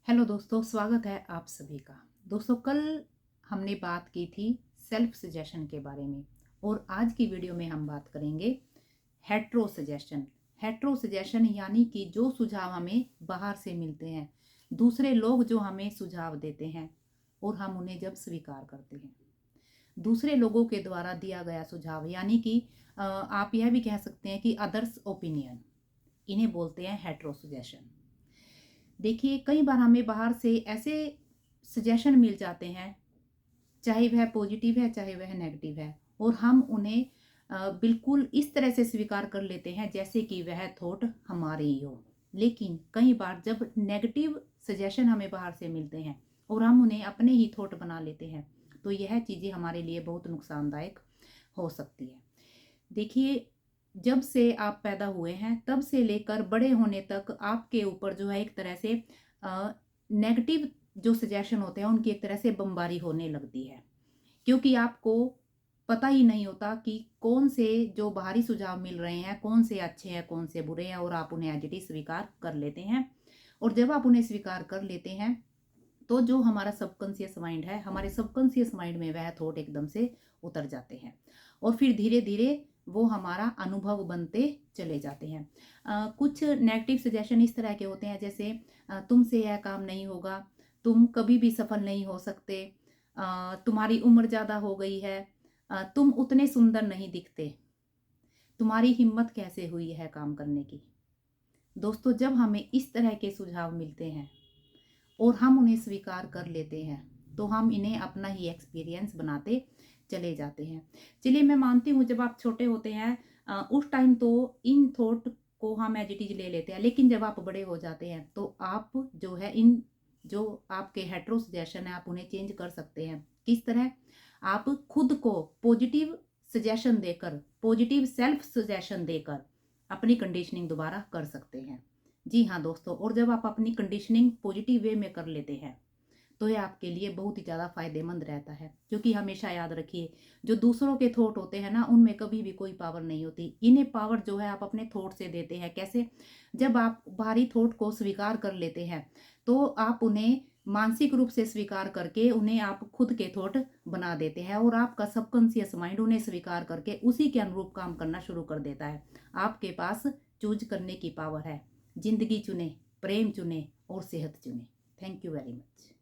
Hello दोस्तों, स्वागत है आप सभी का। दोस्तों, कल हमने बात की थी सेल्फ सजेशन के बारे में और आज की वीडियो में हम बात करेंगे हेट्रो सजेशन। हेट्रो सजेशन यानी कि जो सुझाव हमें बाहर से मिलते हैं, दूसरे लोग जो हमें सुझाव देते हैं और हम उन्हें जब स्वीकार करते हैं। दूसरे लोगों के द्वारा दिया गया सुझाव यानी कि आप यह भी कह सकते हैं कि अदर्स ओपिनियन, इन्हें बोलते हैं हेट्रो सजेशन। देखिए, कई बार हमें बाहर से ऐसे सजेशन मिल जाते हैं, चाहे वह पॉजिटिव है चाहे वह नेगेटिव है, और हम उन्हें बिल्कुल इस तरह से स्वीकार कर लेते हैं जैसे कि वह थॉट हमारे ही हो। लेकिन कई बार जब नेगेटिव सजेशन हमें बाहर से मिलते हैं और हम उन्हें अपने ही थॉट बना लेते हैं, तो यह चीज़ें हमारे लिए बहुत नुकसानदायक हो सकती है। देखिए, जब से आप पैदा हुए हैं तब से लेकर बड़े होने तक आपके ऊपर जो है एक तरह से नेगेटिव जो सजेशन होते हैं उनकी एक तरह से बमबारी होने लगती है, क्योंकि आपको पता ही नहीं होता कि कौन से जो बाहरी सुझाव मिल रहे हैं कौन से अच्छे हैं कौन से बुरे हैं, और आप उन्हें एज इट इज स्वीकार कर लेते हैं। और जब आप उन्हें स्वीकार कर लेते हैं तो जो हमारा सबकॉन्शियस माइंड है, हमारे सबकॉन्शियस माइंड में वह थॉट एकदम से उतर जाते हैं और फिर धीरे धीरे वो हमारा अनुभव बनते चले जाते हैं। कुछ नेगेटिव सजेशन इस तरह के होते हैं जैसे तुमसे यह काम नहीं होगा, तुम कभी भी सफल नहीं हो सकते, तुम्हारी उम्र ज़्यादा हो गई है, तुम उतने सुंदर नहीं दिखते, तुम्हारी हिम्मत कैसे हुई है काम करने की। दोस्तों, जब हमें इस तरह के सुझाव मिलते हैं और हम उन्हें स्वीकार कर लेते हैं तो हम इन्हें अपना ही एक्सपीरियंस बनाते चले जाते हैं। चलिए, मैं मानती हूँ जब आप छोटे होते हैं उस टाइम तो इन थॉट को हम एज इट इज ले लेते हैं, लेकिन जब आप बड़े हो जाते हैं तो आप जो है इन जो आपके हेट्रो सजेशन है आप उन्हें चेंज कर सकते हैं। किस तरह? आप खुद को पॉजिटिव सजेशन देकर, पॉजिटिव सेल्फ सजेशन देकर अपनी कंडीशनिंग दोबारा कर सकते हैं। जी हाँ दोस्तों, और जब आप अपनी कंडीशनिंग पॉजिटिव वे में कर लेते हैं तो ये आपके लिए बहुत ही ज़्यादा फायदेमंद रहता है, क्योंकि हमेशा याद रखिए जो दूसरों के थॉट होते हैं ना, उनमें कभी भी कोई पावर नहीं होती। इन्हें पावर जो है आप अपने थॉट से देते हैं। कैसे? जब आप बाहरी थॉट को स्वीकार कर लेते हैं तो आप उन्हें मानसिक रूप से स्वीकार करके उन्हें आप खुद के थॉट बना देते हैं और आपका सबकॉन्शियस माइंड उन्हें स्वीकार करके उसी के अनुरूप काम करना शुरू कर देता है। आपके पास चूज करने की पावर है। जिंदगी चुने, प्रेम चुने और सेहत चुने। Thank you very much.